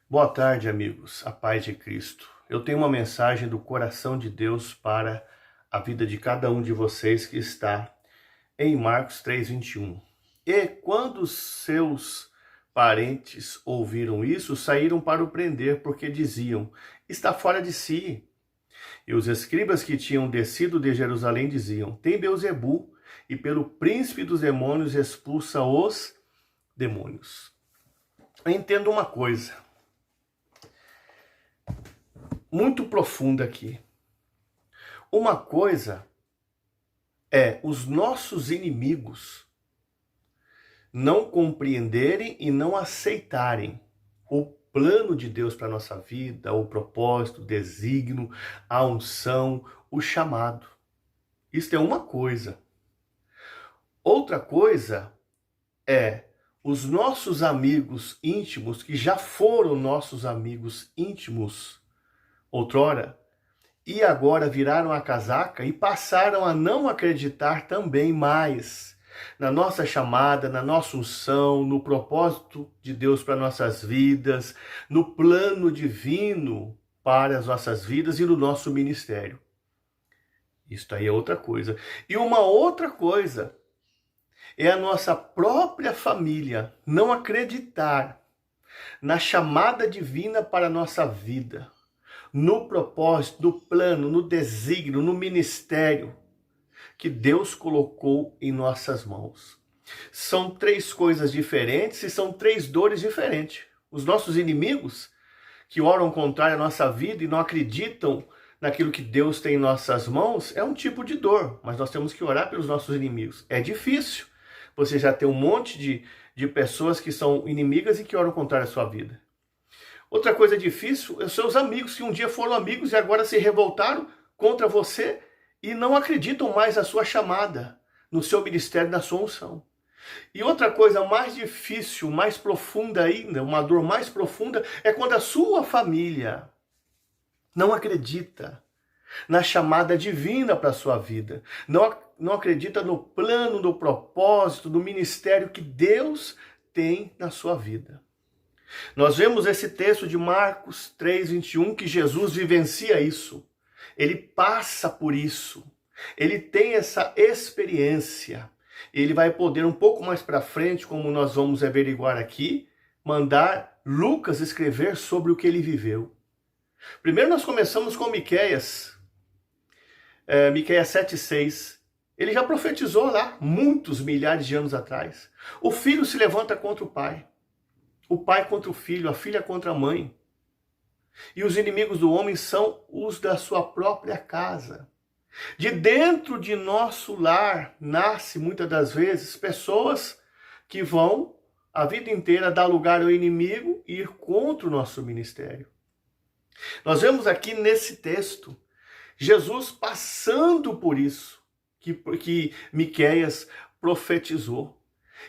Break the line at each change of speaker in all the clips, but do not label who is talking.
Boa tarde, amigos. A paz de Cristo. Eu tenho uma mensagem do coração de Deus para a vida de cada um de vocês que está em Marcos 3:21. E quando os seus parentes ouviram isso, saíram para o prender, porque diziam: está fora de si. E os escribas que tinham descido de Jerusalém diziam: tem Beelzebu, e pelo príncipe dos demônios expulsa os demônios. Eu entendo uma coisa muito profunda aqui. Uma coisa é os nossos inimigos não compreenderem e não aceitarem o plano de Deus para a nossa vida, o propósito, o desígnio, a unção, o chamado. Isso é uma coisa. Outra coisa é os nossos amigos íntimos, que já foram nossos amigos íntimos outrora, e agora viraram a casaca e passaram a não acreditar também mais na nossa chamada, na nossa unção, no propósito de Deus para nossas vidas, no plano divino para as nossas vidas e no nosso ministério. Isso aí é outra coisa. E uma outra coisa é a nossa própria família não acreditar na chamada divina para a nossa vida, no propósito, no plano, no desígnio, no ministério que Deus colocou em nossas mãos. São três coisas diferentes e são três dores diferentes. Os nossos inimigos, que oram contra a nossa vida e não acreditam naquilo que Deus tem em nossas mãos, é um tipo de dor, mas nós temos que orar pelos nossos inimigos. É difícil. Você já tem um monte de pessoas que são inimigas e que oram contra a sua vida. Outra coisa difícil é os seus amigos, que um dia foram amigos e agora se revoltaram contra você e não acreditam mais na sua chamada, no seu ministério, na sua unção. E outra coisa mais difícil, mais profunda ainda, uma dor mais profunda, é quando a sua família não acredita na chamada divina para a sua vida, não acredita no plano, no propósito, no ministério que Deus tem na sua vida. Nós vemos esse texto de Marcos 3:21 que Jesus vivencia isso. Ele passa por isso. Ele tem essa experiência. Ele vai poder um pouco mais para frente, como nós vamos averiguar aqui, mandar Lucas escrever sobre o que ele viveu. Primeiro nós começamos com Miqueias 7:6. Ele já profetizou lá, muitos milhares de anos atrás. O filho se levanta contra o pai contra o filho, a filha contra a mãe. E os inimigos do homem são os da sua própria casa. De dentro de nosso lar nasce muitas das vezes pessoas que vão a vida inteira dar lugar ao inimigo e ir contra o nosso ministério. Nós vemos aqui nesse texto Jesus passando por isso que Miqueias profetizou.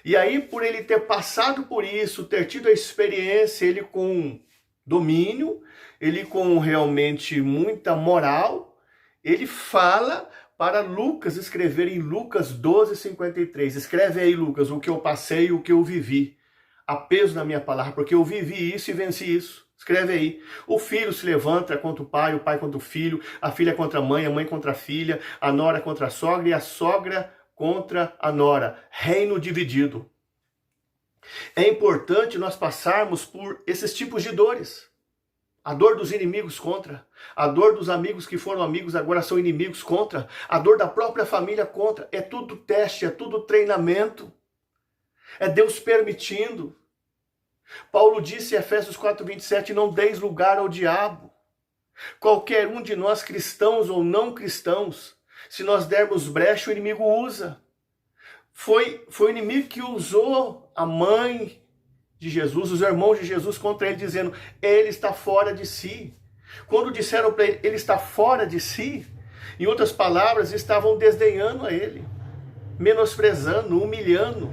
E aí, por ele ter passado por isso, ter tido a experiência, ele com domínio, ele com realmente muita moral, ele fala para Lucas escrever em Lucas 12:53. Escreve aí, Lucas, o que eu passei, o que eu vivi. Há peso na minha palavra, porque eu vivi isso e venci isso. Escreve aí. O filho se levanta contra o pai contra o filho, a filha contra a mãe contra a filha, a nora contra a sogra e a sogra contra a nora. Reino dividido. É importante nós passarmos por esses tipos de dores. A dor dos inimigos contra. A dor dos amigos que foram amigos agora são inimigos contra. A dor da própria família contra. É tudo teste, é tudo treinamento. É Deus permitindo. Paulo disse em Efésios 4:27, não deis lugar ao diabo. Qualquer um de nós, cristãos ou não cristãos, se nós dermos brecha, o inimigo usa. Foi o inimigo que usou a mãe de Jesus, os irmãos de Jesus contra ele, dizendo, ele está fora de si. Quando disseram para ele, ele está fora de si, em outras palavras, estavam desdenhando a ele, menosprezando, humilhando,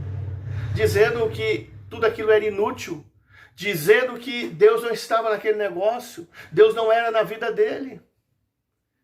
dizendo que tudo aquilo era inútil, dizendo que Deus não estava naquele negócio, Deus não era na vida dele,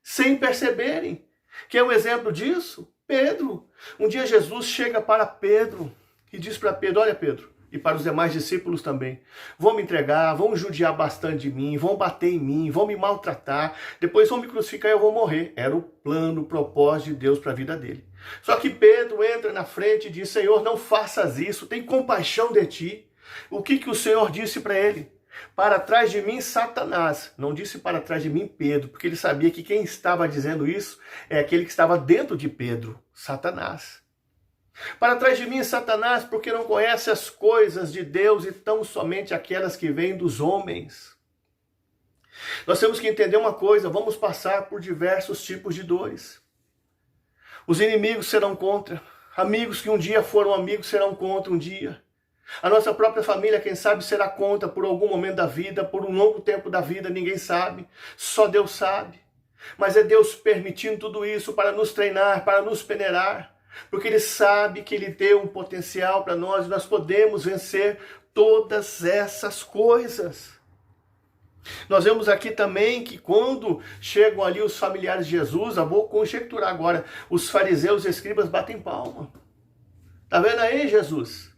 sem perceberem. Quer um exemplo disso? Pedro. Um dia Jesus chega para Pedro e diz para Pedro, olha Pedro, e para os demais discípulos também. Vão me entregar, vão judiar bastante de mim, vão bater em mim, vão me maltratar, depois vão me crucificar e eu vou morrer. Era o plano, o propósito de Deus para a vida dele. Só que Pedro entra na frente e diz: Senhor, não faças isso, tem compaixão de ti. O que o Senhor disse para ele? Para trás de mim, Satanás. Não disse para trás de mim, Pedro, porque ele sabia que quem estava dizendo isso é aquele que estava dentro de Pedro, Satanás. Para trás de mim, Satanás, porque não conhece as coisas de Deus e tão somente aquelas que vêm dos homens. Nós temos que entender uma coisa: vamos passar por diversos tipos de dores. Os inimigos serão contra. Amigos que um dia foram amigos serão contra um dia. A nossa própria família, quem sabe, será contra por algum momento da vida, por um longo tempo da vida, ninguém sabe. Só Deus sabe. Mas é Deus permitindo tudo isso para nos treinar, para nos peneirar. Porque Ele sabe que Ele deu um potencial para nós e nós podemos vencer todas essas coisas. Nós vemos aqui também que quando chegam ali os familiares de Jesus, eu vou conjecturar agora, os fariseus e escribas batem palma. Tá vendo aí, Jesus?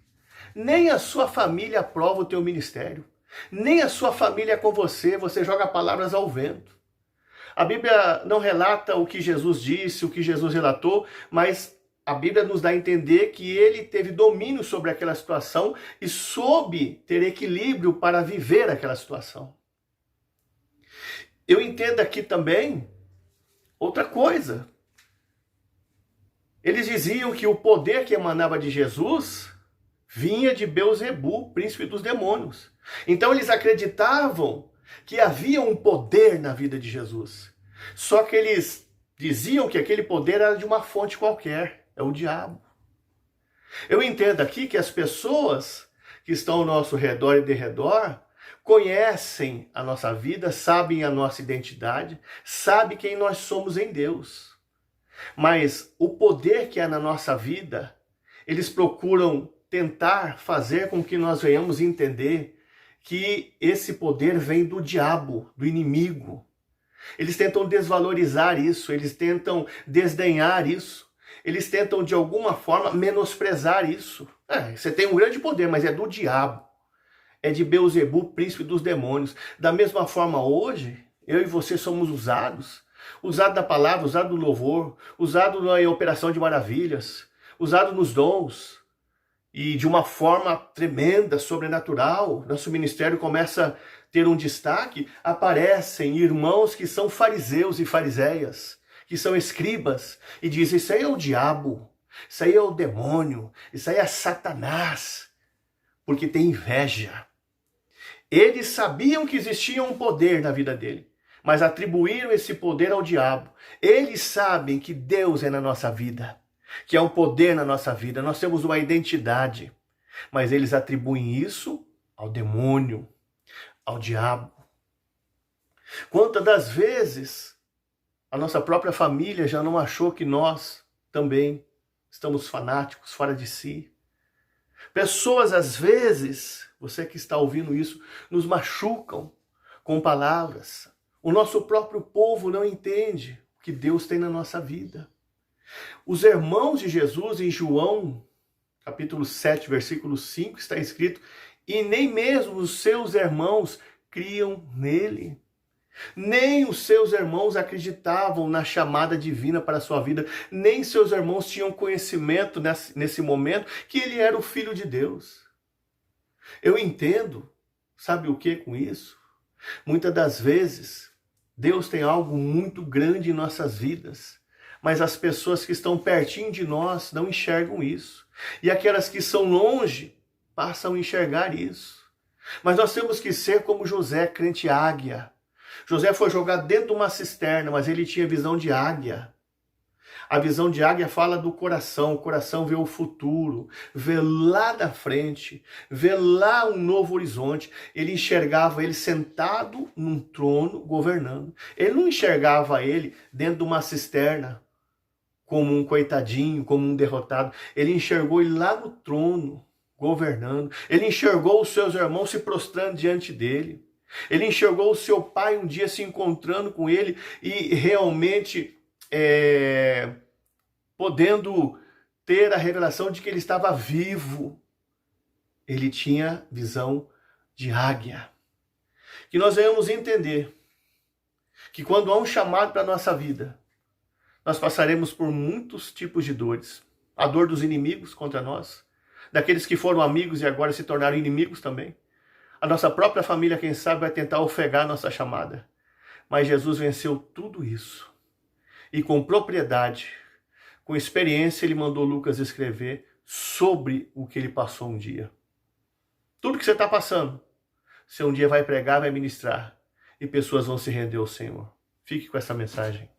Nem a sua família aprova o teu ministério. Nem a sua família é com você, você joga palavras ao vento. A Bíblia não relata o que Jesus disse, o que Jesus relatou, mas a Bíblia nos dá a entender que ele teve domínio sobre aquela situação e soube ter equilíbrio para viver aquela situação. Eu entendo aqui também outra coisa. Eles diziam que o poder que emanava de Jesus vinha de Beelzebu, príncipe dos demônios. Então eles acreditavam que havia um poder na vida de Jesus. Só que eles diziam que aquele poder era de uma fonte qualquer, é o diabo. Eu entendo aqui que as pessoas que estão ao nosso redor e derredor conhecem a nossa vida, sabem a nossa identidade, sabem quem nós somos em Deus. Mas o poder que há na nossa vida, eles procuram tentar fazer com que nós venhamos entender que esse poder vem do diabo, do inimigo. Eles tentam desvalorizar isso, eles tentam desdenhar isso, eles tentam de alguma forma menosprezar isso. Você tem um grande poder, mas é do diabo. É de Beelzebu, príncipe dos demônios. Da mesma forma hoje, eu e você somos usados da palavra, usado do louvor, usado na operação de maravilhas, usado nos dons. E de uma forma tremenda, sobrenatural, nosso ministério começa a ter um destaque, aparecem irmãos que são fariseus e fariseias, que são escribas, e dizem: isso aí é o diabo, isso aí é o demônio, isso aí é Satanás, porque tem inveja. Eles sabiam que existia um poder na vida dele, mas atribuíram esse poder ao diabo. Eles sabem que Deus é na nossa vida, que é um poder na nossa vida, nós temos uma identidade, mas eles atribuem isso ao demônio, ao diabo. Quantas das vezes a nossa própria família já não achou que nós também estamos fanáticos, fora de si? Pessoas, às vezes, você que está ouvindo isso, nos machucam com palavras. O nosso próprio povo não entende o que Deus tem na nossa vida. Os irmãos de Jesus, em João, capítulo 7, versículo 5, está escrito: e nem mesmo os seus irmãos criam nele. Nem os seus irmãos acreditavam na chamada divina para a sua vida. Nem seus irmãos tinham conhecimento nesse momento que ele era o Filho de Deus. Eu entendo, sabe o que com isso? Muitas das vezes, Deus tem algo muito grande em nossas vidas, mas as pessoas que estão pertinho de nós não enxergam isso. E aquelas que são longe passam a enxergar isso. Mas nós temos que ser como José, crente águia. José foi jogado dentro de uma cisterna, mas ele tinha visão de águia. A visão de águia fala do coração. O coração vê o futuro, vê lá na frente, vê lá um novo horizonte. Ele enxergava ele sentado num trono, governando. Ele não enxergava ele dentro de uma cisterna, como um coitadinho, como um derrotado. Ele enxergou ele lá no trono, governando. Ele enxergou os seus irmãos se prostrando diante dele. Ele enxergou o seu pai um dia se encontrando com ele e realmente podendo ter a revelação de que ele estava vivo. ele tinha visão de águia. Que nós venhamos entender que quando há um chamado para a nossa vida, nós passaremos por muitos tipos de dores. A dor dos inimigos contra nós, daqueles que foram amigos e agora se tornaram inimigos também. A nossa própria família, quem sabe, vai tentar ofegar a nossa chamada. Mas Jesus venceu tudo isso. E com propriedade, com experiência, ele mandou Lucas escrever sobre o que ele passou um dia. Tudo que você está passando, você um dia vai pregar, vai ministrar, e pessoas vão se render ao Senhor. Fique com essa mensagem.